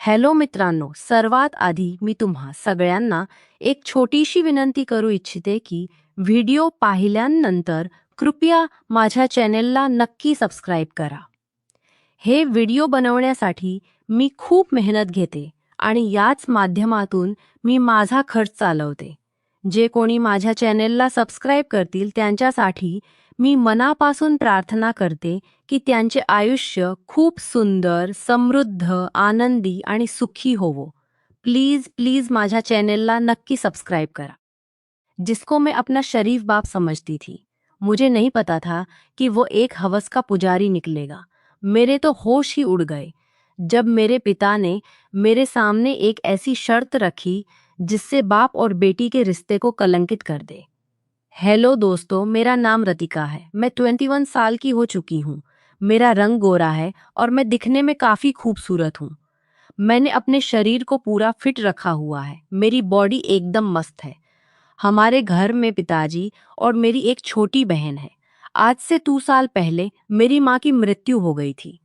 Hello मित्रांनो, सर्वात आधी मी तुम्हा सगळ्यांना एक छोटीशी विनंती करू इच्छिते की व्हिडिओ पाहिल्यानंतर कृपया माझ्या चॅनेलला नक्की सबस्क्राईब करा. हे व्हिडिओ बनवण्यासाठी मी खूप मेहनत घेते आणि याच माध्यमातून मी माझा खर्च चालवते. जे कोणी माझ्या चॅनेलला सबस्क्राईब करतील त्यांच्यासाठी मी मनापासून प्रार्थना करते की त्यांचे आयुष्य खूप सुंदर, समृद्ध, आनंदी आणि सुखी होवो. प्लीज प्लीज माझ्या चैनलला नक्की सब्सक्राइब करा. जिसको मैं अपना शरीफ बाप समझती थी, मुझे नहीं पता था कि वो एक हवस का पुजारी निकलेगा. मेरे तो होश ही उड़ गए जब मेरे पिता ने मेरे सामने एक ऐसी शर्त रखी जिससे बाप और बेटी के रिश्ते को कलंकित कर दे. हेलो दोस्तों, मेरा नाम रतिका है. मैं 21 साल की हो चुकी हूँ. मेरा रंग गोरा है और मैं दिखने में काफ़ी खूबसूरत हूँ. मैंने अपने शरीर को पूरा फिट रखा हुआ है. मेरी बॉडी एकदम मस्त है. हमारे घर में पिताजी और मेरी एक छोटी बहन है. आज से 2 साल पहले मेरी माँ की मृत्यु हो गई थी.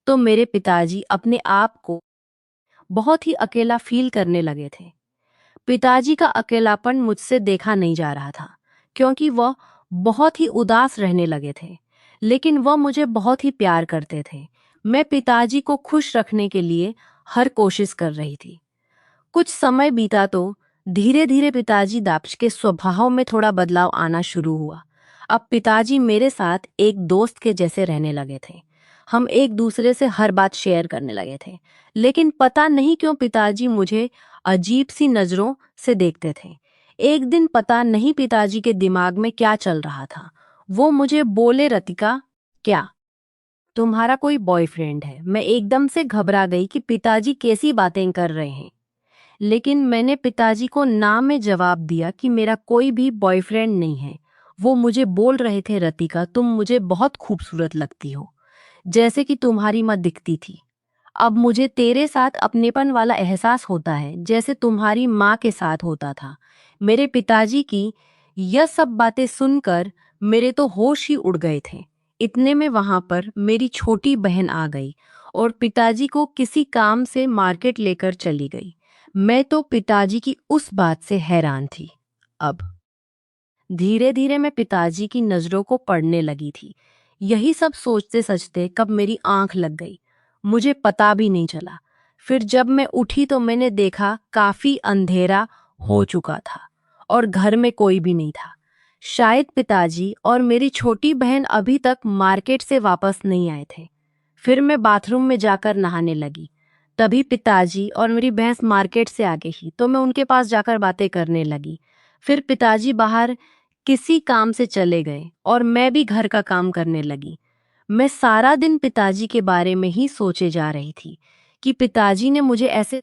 तो मेरे पिताजी अपने आप को बहुत ही अकेला फील करने लगे थे. पिताजी का अकेलापन मुझसे देखा नहीं जा रहा था क्योंकि वह बहुत ही उदास रहने लगे थे, लेकिन वह मुझे बहुत ही प्यार करते थे. मैं पिताजी को खुश रखने के लिए हर कोशिश कर रही थी. कुछ समय बीता तो धीरे धीरे पिताजी दाप्च के स्वभाव में थोड़ा बदलाव आना शुरू हुआ. अब पिताजी मेरे साथ एक दोस्त के जैसे रहने लगे थे. हम एक दूसरे से हर बात शेयर करने लगे थे, लेकिन पता नहीं क्यों पिताजी मुझे अजीब सी नज़रों से देखते थे. एक दिन पता नहीं पिताजी के दिमाग में क्या चल रहा था, वो मुझे बोले, रतिका, क्या तुम्हारा कोई बॉयफ्रेंड है? मैं एकदम से घबरा गई कि पिताजी कैसी बातें कर रहे हैं, लेकिन मैंने पिताजी को ना में जवाब दिया कि मेरा कोई भी बॉयफ्रेंड नहीं है. वो मुझे बोल रहे थे, रतिका, तुम मुझे बहुत खूबसूरत लगती हो, जैसे कि तुम्हारी माँ दिखती थी. अब मुझे तेरे साथ अपनेपन वाला एहसास होता है जैसे तुम्हारी माँ के साथ होता था. मेरे पिताजी की यह सब बातें सुनकर मेरे तो होश ही उड़ गए थे. इतने में वहां पर मेरी छोटी बहन आ गई और पिताजी को किसी काम से मार्केट लेकर चली गई. मैं तो पिताजी की उस बात से हैरान थी. अब धीरे धीरे मैं पिताजी की नज़रों को पढ़ने लगी थी. यही सब सोचते सोचते कब मेरी आंख लग गई, मुझे पता भी नहीं चला. फिर जब मैं उठी तो मैंने देखा काफी अंधेरा हो चुका था और घर में कोई भी नहीं था. शायद पिताजी और मेरी छोटी बहन अभी तक मार्केट से वापस नहीं आए थे. फिर मैं बाथरूम में जाकर नहाने लगी. तभी पिताजी और मेरी बहन मार्केट से आ गई ही, तो मैं उनके पास जाकर बातें करने लगी. फिर पिताजी बाहर किसी काम से चले गए और मैं भी घर का काम करने लगी. मैं सारा दिन पिताजी के बारे में ही सोचे जा रही थी कि पिताजी ने मुझे ऐसे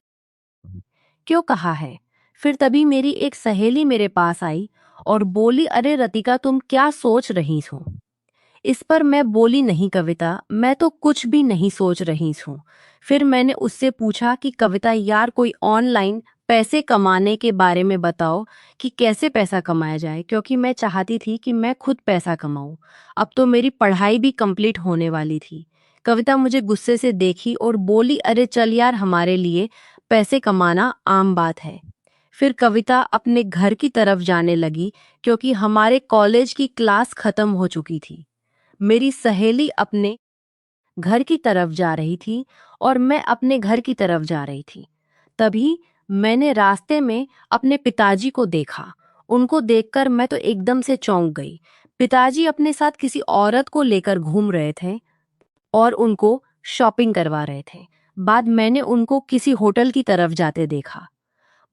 क्यों कहा है. फिर तभी मेरी एक सहेली मेरे पास आई और बोली, अरे रतिका, तुम क्या सोच रही हो? इस पर मैं बोली, नहीं कविता, मैं तो कुछ भी नहीं सोच रही हूँ. फिर मैंने उससे पूछा कि कविता यार, कोई ऑनलाइन पैसे कमाने के बारे में बताओ कि कैसे पैसा कमाया जाए, क्योंकि मैं चाहती थी कि मैं खुद पैसा कमाऊं. अब तो मेरी पढ़ाई भी कंप्लीट होने वाली थी. कविता मुझे गुस्से से देखी और बोली, अरे चल यार, हमारे लिए पैसे कमाना आम बात है. फिर कविता अपने घर की तरफ जाने लगी क्योंकि हमारे कॉलेज की क्लास खत्म हो चुकी थी. मेरी सहेली अपने घर की तरफ जा रही थी और मैं अपने घर की तरफ जा रही थी. तभी मैंने रास्ते में अपने पिताजी को देखा. उनको देखकर मैं तो एकदम से चौंक गई. पिताजी अपने साथ किसी औरत को लेकर घूम रहे थे और उनको शॉपिंग करवा रहे थे. बाद मैंने उनको किसी होटल की तरफ जाते देखा.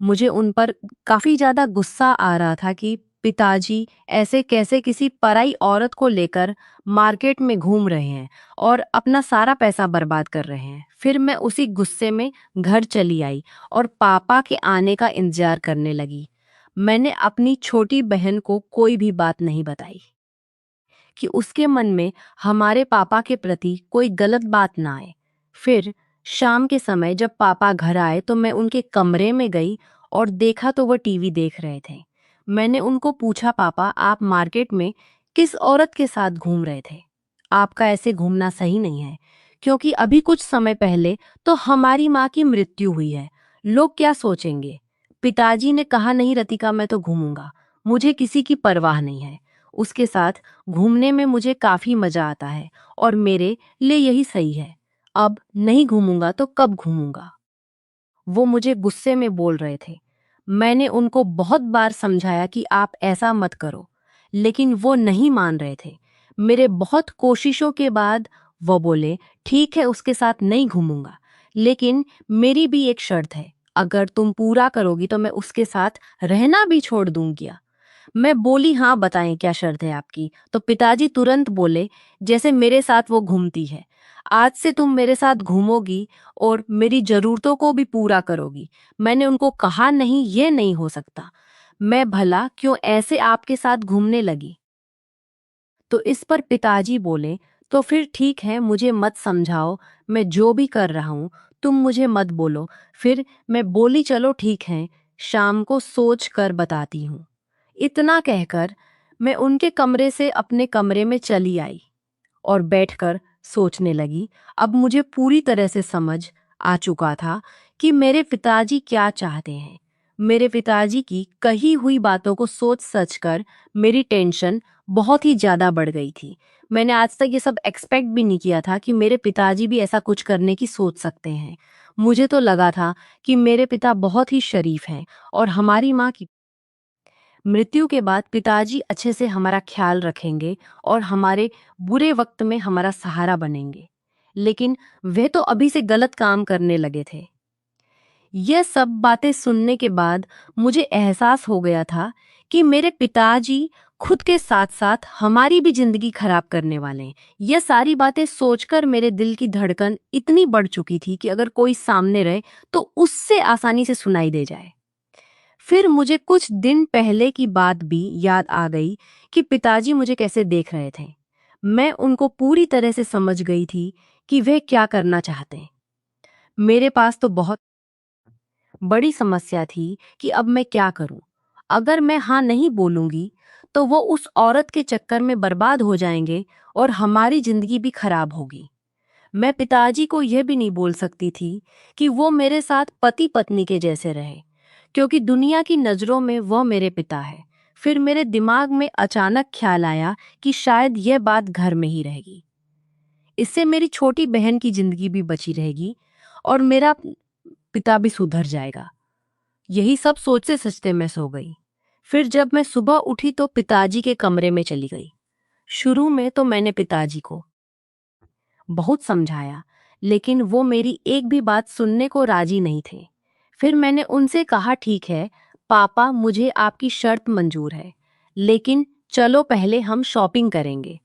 मुझे उन पर काफ़ी ज़्यादा गुस्सा आ रहा था कि पिताजी ऐसे कैसे किसी पराई औरत को लेकर मार्केट में घूम रहे हैं और अपना सारा पैसा बर्बाद कर रहे हैं. फिर मैं उसी गुस्से में घर चली आई और पापा के आने का इंतजार करने लगी. मैंने अपनी छोटी बहन को कोई भी बात नहीं बताई कि उसके मन में हमारे पापा के प्रति कोई गलत बात ना आए. फिर शाम के समय जब पापा घर आए तो मैं उनके कमरे में गई और देखा तो वह टीवी देख रहे थे. मैंने उनको पूछा, पापा, आप मार्केट में किस औरत के साथ घूम रहे थे? आपका ऐसे घूमना सही नहीं है, क्योंकि अभी कुछ समय पहले तो हमारी माँ की मृत्यु हुई है। लोग क्या सोचेंगे? पिताजी ने कहा, नहीं रतिका, मैं तो घूमूंगा, मुझे किसी की परवाह नहीं है। उसके साथ घूमने में मुझे काफी मजा आता है और मेरे लिए यही सही है। अब नहीं घूमूंगा तो कब घूमूंगा? वो मुझे गुस्से में बोल रहे थे। मैंने उनको बहुत बार समझाया कि आप ऐसा मत करो, लेकिन वो नहीं मान रहे थे। मेरे बहुत कोशिशों के बाद वो बोले, ठीक है, उसके साथ नहीं घूमूंगा, लेकिन मेरी भी एक शर्त है। अगर तुम पूरा करोगी तो मैं उसके साथ रहना भी छोड़ दूंगी। मैं बोली, हाँ बताएं क्या शर्त है आपकी? तो पिताजी तुरंत बोले, जैसे मेरे साथ वो घूमती है, आज से तुम मेरे साथ घूमोगी और मेरी जरूरतों को भी पूरा करोगी। मैंने उनको कहा, नहीं, ये नहीं हो सकता। मैं भला क्यों ऐसे आपके साथ घूमने लगी? तो इस पर पिताजी बोले, तो फिर ठीक है, मुझे मत समझाओ, मैं जो भी कर रहा हूँ तुम मुझे मत बोलो। फिर मैं बोली, चलो ठीक है, शाम को सोच कर बताती हूँ। इतना कहकर मैं उनके कमरे से अपने कमरे में चली आई और बैठकर सोचने लगी। अब मुझे पूरी तरह से समझ आ चुका था कि मेरे पिताजी क्या चाहते हैं। मेरे पिताजी की कही हुई बातों को सोच सच कर मेरी टेंशन बहुत ही ज़्यादा बढ़ गई थी। मैंने आज तक ये सब एक्सपेक्ट भी नहीं किया था कि मेरे पिताजी भी ऐसा कुछ करने की सोच सकते हैं। मुझे तो लगा था कि मेरे पिता बहुत ही शरीफ हैं और हमारी माँ की मृत्यु के बाद पिताजी अच्छे से हमारा ख्याल रखेंगे और हमारे बुरे वक्त में हमारा सहारा बनेंगे। लेकिन वे तो अभी से गलत काम करने लगे थे। यह सब बातें सुनने के बाद मुझे एहसास हो गया था कि मेरे पिताजी खुद के साथ साथ हमारी भी जिंदगी खराब करने वाले हैं। यह सारी बातें सोचकर मेरे दिल की धड़कन इतनी बढ़ चुकी थी कि अगर कोई सामने रहे तो उससे आसानी से सुनाई दे जाए। फिर मुझे कुछ दिन पहले की बात भी याद आ गई कि पिताजी मुझे कैसे देख रहे थे। मैं उनको पूरी तरह से समझ गई थी कि वे क्या करना चाहते हैं। मेरे पास तो बहुत बड़ी समस्या थी कि अब मैं क्या करूं। अगर मैं हाँ नहीं बोलूंगी तो वो उस औरत के चक्कर में बर्बाद हो जाएंगे और हमारी जिंदगी भी खराब होगी। मैं पिताजी को यह भी नहीं बोल सकती थी कि वो मेरे साथ पति पत्नी के जैसे रहे, क्योंकि दुनिया की नज़रों में वह मेरे पिता है। फिर मेरे दिमाग में अचानक ख्याल आया कि शायद यह बात घर में ही रहेगी, इससे मेरी छोटी बहन की जिंदगी भी बची रहेगी और मेरा पिता भी सुधर जाएगा। यही सब सोचते सोचते मैं सो गई। फिर जब मैं सुबह उठी तो पिताजी के कमरे में चली गई। शुरू में तो मैंने पिताजी को बहुत समझाया, लेकिन वो मेरी एक भी बात सुनने को राजी नहीं थे। फिर मैंने उनसे कहा, ठीक है पापा, मुझे आपकी शर्त मंजूर है, लेकिन चलो पहले हम शॉपिंग करेंगे।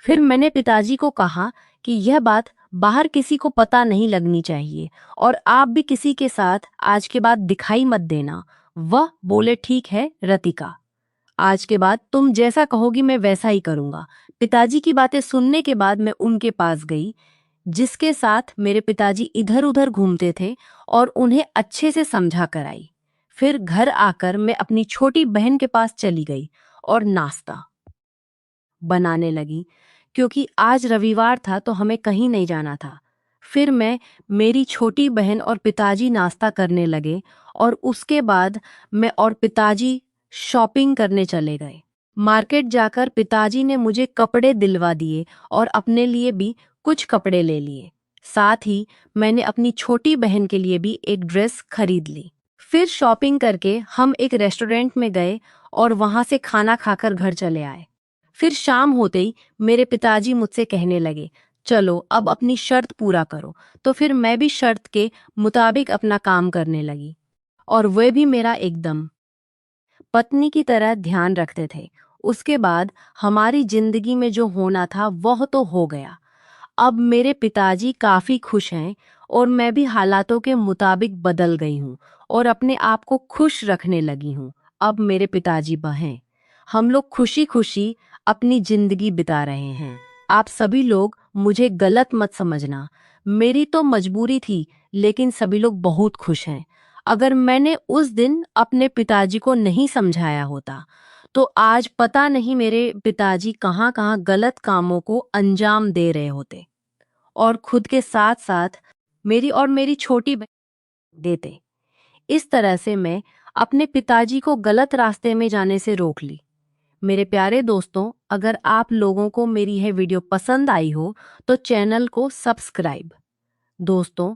फिर मैंने पिताजी को कहा कि यह बात बाहर किसी को पता नहीं लगनी चाहिए और आप भी किसी के साथ आज के बाद दिखाई मत देना। वह बोले, ठीक है रतिका, आज के बाद तुम जैसा कहोगी मैं वैसा ही करूंगा। पिताजी की बातें सुनने के बाद मैं उनके पास गई, जिसके साथ मेरे पिताजी इधर उधर घूमते थे, और उन्हें अच्छे से समझा कर आई। फिर घर आकर मैं अपनी छोटी बहन के पास चली गई और नाश्ता बनाने लगी, क्योंकि आज रविवार था तो हमें कहीं नहीं जाना था। फिर मैं, मेरी छोटी बहन और पिताजी नाश्ता करने लगे और उसके बाद मैं और पिताजी शॉपिंग करने चले गए। मार्केट जाकर पिताजी ने मुझे कपड़े दिलवा दिए और अपने लिए भी कुछ कपड़े ले लिए। साथ ही मैंने अपनी छोटी बहन के लिए भी एक ड्रेस खरीद ली। फिर शॉपिंग करके हम एक रेस्टोरेंट में गए और वहां से खाना खाकर घर चले आए। फिर शाम होते ही मेरे पिताजी मुझसे कहने लगे, चलो अब अपनी शर्त पूरा करो। तो फिर मैं भी शर्त के मुताबिक अपना काम करने लगी और वे भी मेरा एकदम पत्नी की तरह ध्यान रखते थे। उसके बाद हमारी जिंदगी में जो होना था वह तो हो गया। अब मेरे पिताजी काफी खुश हैं और मैं भी हालातों के मुताबिक बदल गई हूँ और अपने आप को खुश रखने लगी हूँ। अब मेरे पिताजी हैं, हम लोग खुशी खुशी अपनी जिंदगी बिता रहे हैं। आप सभी लोग मुझे गलत मत समझना, मेरी तो मजबूरी थी, लेकिन सभी लोग बहुत खुश हैं। अगर मैंने उस दिन अपने पिताजी को नहीं समझाया होता तो आज पता नहीं मेरे पिताजी कहाँ कहाँ गलत कामों को अंजाम दे रहे होते और खुद के साथ साथ मेरी और मेरी छोटी बहन देते। इस तरह से मैं अपने पिताजी को गलत रास्ते में जाने से रोक ली। मेरे प्यारे दोस्तों, अगर आप लोगों को मेरी यह वीडियो पसंद आई हो तो चैनल को सब्सक्राइब। दोस्तों,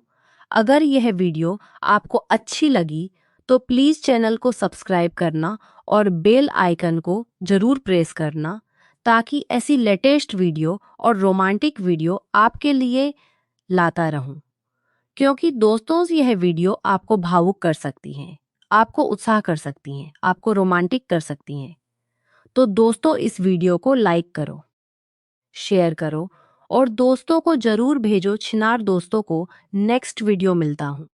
अगर यह वीडियो आपको अच्छी लगी तो प्लीज़ चैनल को सब्सक्राइब करना और बेल आइकन को जरूर प्रेस करना, ताकि ऐसी लेटेस्ट वीडियो और रोमांटिक वीडियो आपके लिए लाता रहूं। क्योंकि दोस्तों, यह वीडियो आपको भावुक कर सकती हैं, आपको उत्साह कर सकती हैं, आपको रोमांटिक कर सकती हैं। तो दोस्तों, इस वीडियो को लाइक करो, शेयर करो और दोस्तों को जरूर भेजो। छिनार दोस्तों को नेक्स्ट वीडियो मिलता हूँ।